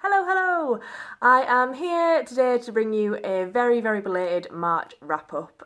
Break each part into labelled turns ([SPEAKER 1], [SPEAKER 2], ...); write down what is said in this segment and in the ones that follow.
[SPEAKER 1] Hello, hello! I am here today to bring you a very, very belated March wrap-up.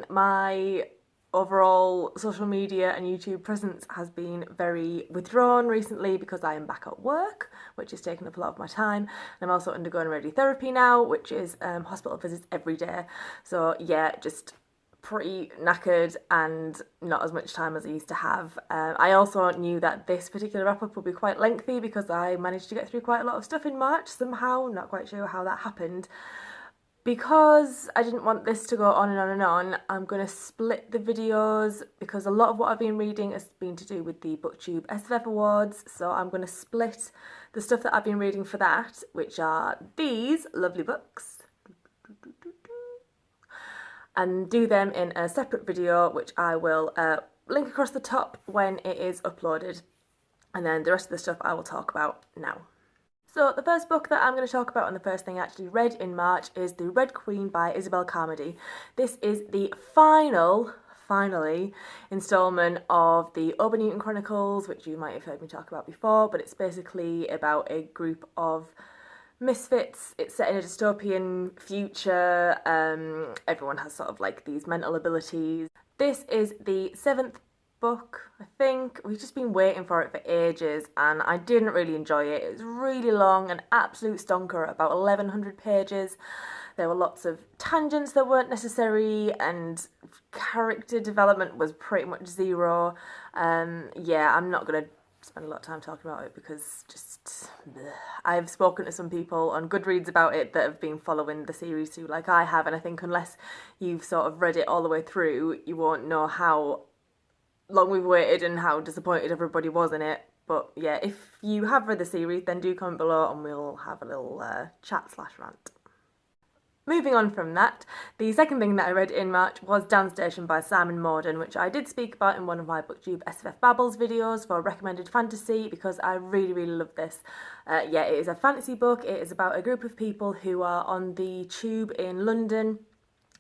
[SPEAKER 1] My overall social media and YouTube presence has been very withdrawn recently because I am back at work, which is taking up a lot of my time. And I'm also undergoing radiotherapy now, which is hospital visits every day. So yeah, just pretty knackered and not as much time as I used to have. I also knew that this particular wrap up would be quite lengthy because I managed to get through quite a lot of stuff in March somehow, not quite sure how that happened. Because I didn't want this to go on and on and on, I'm going to split the videos because a lot of what I've been reading has been to do with the BookTube SFF Awards, so I'm going to split the stuff that I've been reading for that, which are these lovely books, and do them in a separate video, which I will link across the top when it is uploaded. And then the rest of the stuff I will talk about now. So the first book that I'm going to talk about, and the first thing I actually read in March, is The Red Queen by Isobelle Carmody. This is the finally, instalment of the Ober Newton Chronicles, which you might have heard me talk about before, but it's basically about a group of misfits. It's set in a dystopian future. Everyone has sort of like these mental abilities. This is the 7th book, I think. We've just been waiting for it for ages and I didn't really enjoy it. It was really long, an absolute stonker, about 1100 pages. There were lots of tangents that weren't necessary and character development was pretty much zero. Yeah, I'm not going to spend a lot of time talking about it because just bleh. I've spoken to some people on Goodreads about it that have been following the series too, like I have, and I think unless you've sort of read it all the way through, you won't know how long we've waited and how disappointed everybody was in it. But yeah, if you have read the series, then do comment below and we'll have a little chat/rant. Moving on from that, the second thing that I read in March was Downstation by Simon Morden, which I did speak about in one of my BookTube SFF Babbles videos for recommended fantasy because I really, really love this. Yeah, it is a fantasy book. It is about a group of people who are on the tube in London.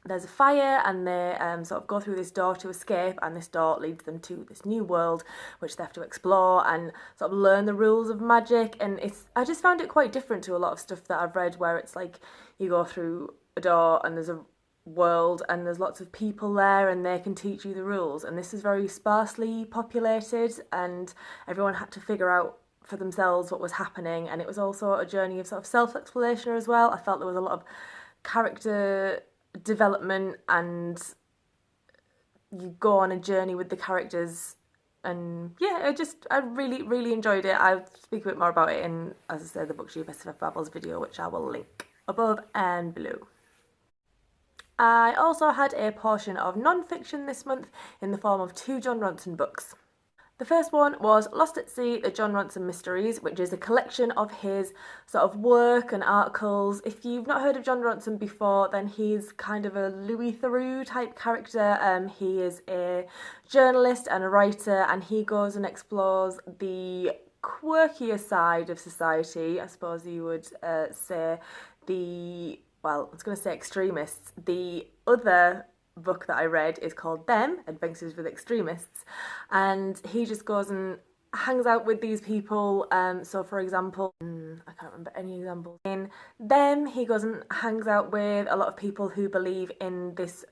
[SPEAKER 1] There's a fire and they sort of go through this door to escape, and this door leads them to this new world which they have to explore and sort of learn the rules of magic. And I just found it quite different to a lot of stuff that I've read where it's like you go through a door and there's a world and there's lots of people there and they can teach you the rules, and this is very sparsely populated and everyone had to figure out for themselves what was happening. And it was also a journey of sort of self-exploration as well. I felt there was a lot of character development and you go on a journey with the characters, and yeah, I really enjoyed it. I'll speak a bit more about it in, as I said, the BookTube SFF Babbles video, which I will link above and below. I also had a portion of non-fiction this month in the form of 2 Jon Ronson books. The first one was Lost at Sea, the Jon Ronson Mysteries, which is a collection of his sort of work and articles. If you've not heard of Jon Ronson before, then he's kind of a Louis Theroux type character. He is a journalist and a writer, and he goes and explores the quirkier side of society, I suppose you would say. Well, I was going to say Extremists. The other book that I read is called Them, Adventures with Extremists, and he just goes and hangs out with these people. So for example, I can't remember any examples. In Them, he goes and hangs out with a lot of people who believe in this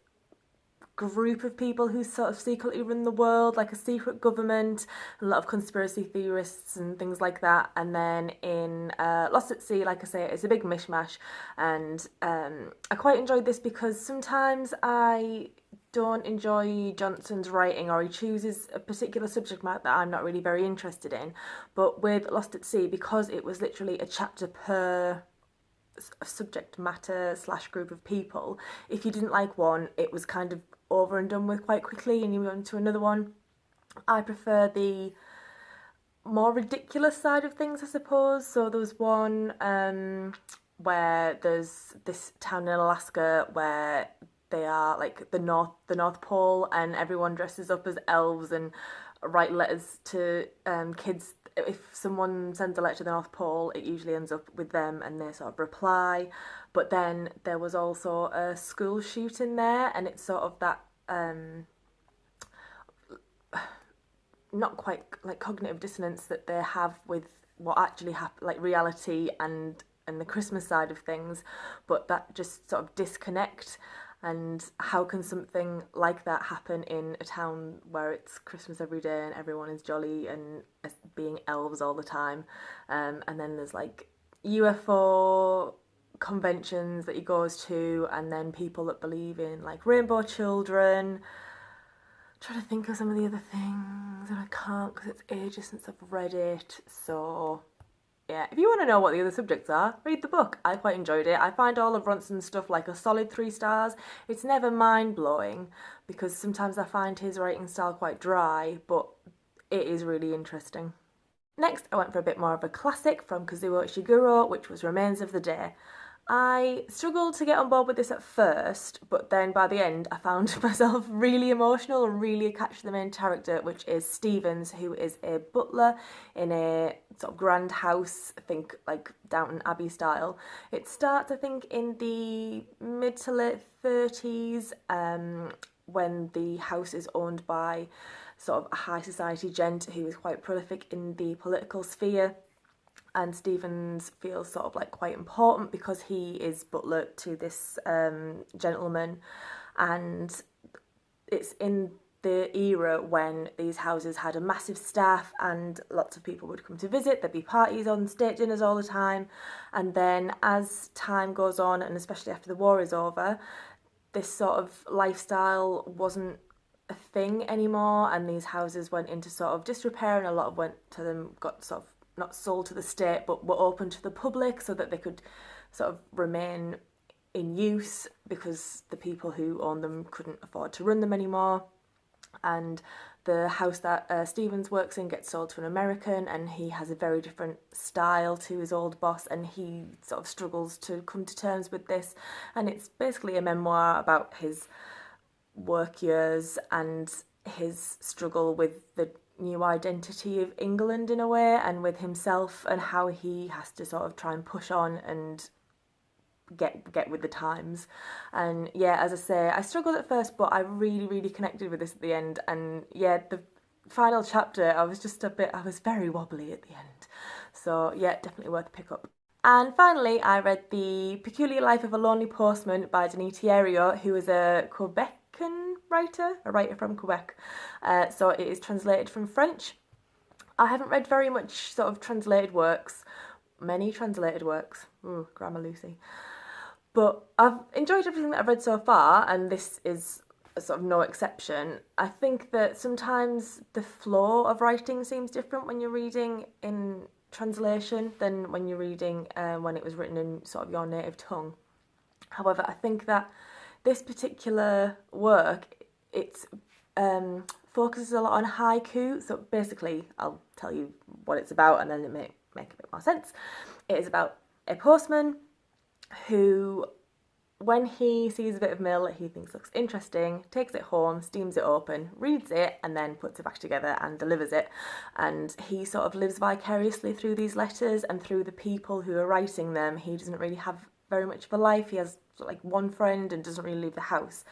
[SPEAKER 1] group of people who sort of secretly run the world, like a secret government, a lot of conspiracy theorists and things like that. And then in Lost at Sea, like I say, it's a big mishmash, and I quite enjoyed this because sometimes I don't enjoy Johnson's writing, or he chooses a particular subject matter that I'm not really very interested in. But with Lost at Sea, because it was literally a chapter per subject matter / group of people, if you didn't like one, it was kind of over and done with quite quickly and you move on to another one. I prefer the more ridiculous side of things, I suppose. So there was one where there's this town in Alaska where they are like the North Pole, and everyone dresses up as elves and write letters to kids. If someone sends a letter to the North Pole, it usually ends up with them and they sort of reply. But then there was also a school shooting there, and it's sort of that not quite like cognitive dissonance that they have with what actually happened, like reality and and the Christmas side of things, but that just sort of disconnect. And how can something like that happen in a town where it's Christmas every day and everyone is jolly and being elves all the time? And then there's like UFO conventions that he goes to, and then people that believe in like rainbow children. I'm trying to think of some of the other things, and I can't because it's ages since I've read it. So yeah, if you want to know what the other subjects are, read the book. I quite enjoyed it. I find all of Ronson's stuff like a solid 3 stars. It's never mind-blowing because sometimes I find his writing style quite dry, but it is really interesting. Next, I went for a bit more of a classic from Kazuo Ishiguro, which was Remains of the Day. I struggled to get on board with this at first, but then by the end I found myself really emotional and really attached to the main character, which is Stevens, who is a butler in a sort of grand house, I think like Downton Abbey style. It starts, I think, in the mid to late 30s, when the house is owned by sort of a high society gent who is quite prolific in the political sphere. And Stevens feels sort of like quite important because he is butler to this gentleman, and it's in the era when these houses had a massive staff and lots of people would come to visit. There'd be parties on, state dinners all the time, and then as time goes on, and especially after the war is over, this sort of lifestyle wasn't a thing anymore, and these houses went into sort of disrepair, and a lot of went to them got sort of not sold to the state, but were open to the public so that they could sort of remain in use because the people who owned them couldn't afford to run them anymore. And the house that Stevens works in gets sold to an American, and he has a very different style to his old boss, and he sort of struggles to come to terms with this. And it's basically a memoir about his work years and his struggle with the new identity of England in a way, and with himself, and how he has to sort of try and push on and get with the times. And yeah, as I say, I struggled at first, but I really connected with this at the end. And yeah, the final chapter, I was very wobbly at the end. So yeah, definitely worth a pick up. And finally, I read The Peculiar Life of a Lonely Postman by Denis Theriault, who is a Quebecan writer, a writer from Quebec. So it is translated from French. I haven't read very much sort of many translated works. Ooh, Grammar Lucy. But I've enjoyed everything that I've read so far, and this is sort of no exception. I think that sometimes the flow of writing seems different when you're reading in translation than when you're reading when it was written in sort of your native tongue. However, I think that this particular work, it's focuses a lot on haiku. So basically, I'll tell you what it's about, and then it may make a bit more sense. It is about a postman who, when he sees a bit of mail that he thinks looks interesting, takes it home, steams it open, reads it, and then puts it back together and delivers it. And he sort of lives vicariously through these letters and through the people who are writing them. He doesn't really have very much of a life. He has like one friend and doesn't really leave the house.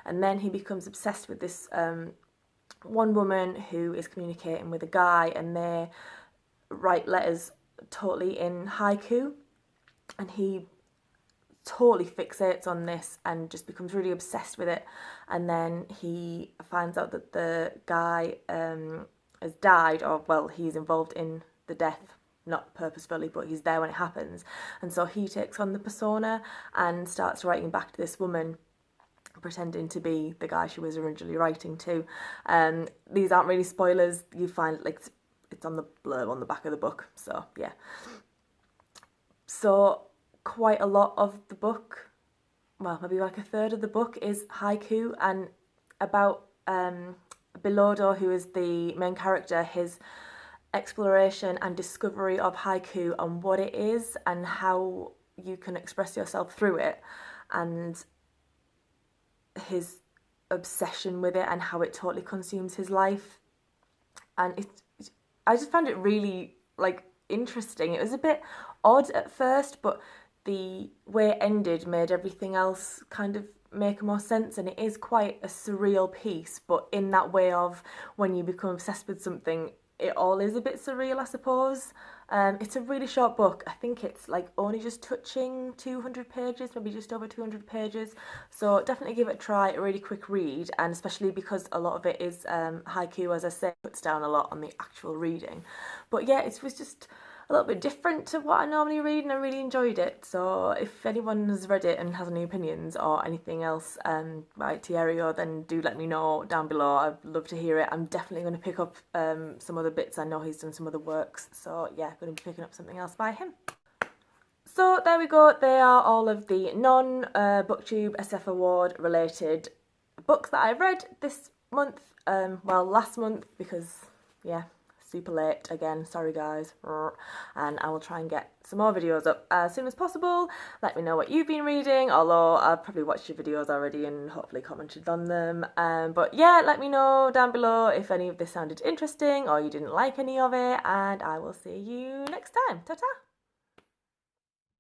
[SPEAKER 1] And then he becomes obsessed with this one woman who is communicating with a guy, and they write letters totally in haiku, and he totally fixates on this and just becomes really obsessed with it. And then he finds out that the guy has died, or well, he's involved in the death, not purposefully, but he's there when it happens. And so he takes on the persona and starts writing back to this woman, pretending to be the guy she was originally writing to. These aren't really spoilers. You find like it's on the blurb on the back of the book. So yeah. So quite a lot of the book, well, maybe like a third of the book is haiku, and about Bilodo, who is the main character, his exploration and discovery of haiku and what it is and how you can express yourself through it, and his obsession with it and how it totally consumes his life. And I just found it really like interesting. It was a bit odd at first, but the way it ended made everything else kind of make more sense, and it is quite a surreal piece, but in that way of when you become obsessed with something, it all is a bit surreal, I suppose. It's a really short book. I think it's like only just touching 200 pages, maybe just over 200 pages. So definitely give it a try, a really quick read, and especially because a lot of it is haiku, as I say, cuts down a lot on the actual reading. But yeah, it was just a little bit different to what I normally read, and I really enjoyed it. So if anyone has read it and has any opinions or anything else by Theriault, then do let me know down below. I'd love to hear it. I'm definitely going to pick up some other bits. I know he's done some other works, so yeah, going to be picking up something else by him. So there we go. They are all of the non-Booktube SFF Award related books that I read this month. Well, last month, because yeah, super late again, sorry guys. And I will try and get some more videos up as soon as possible. Let me know what you've been reading, although I've probably watched your videos already and hopefully commented on them. But yeah, let me know down below if any of this sounded interesting or you didn't like any of it, and I will see you next time. Ta-ta!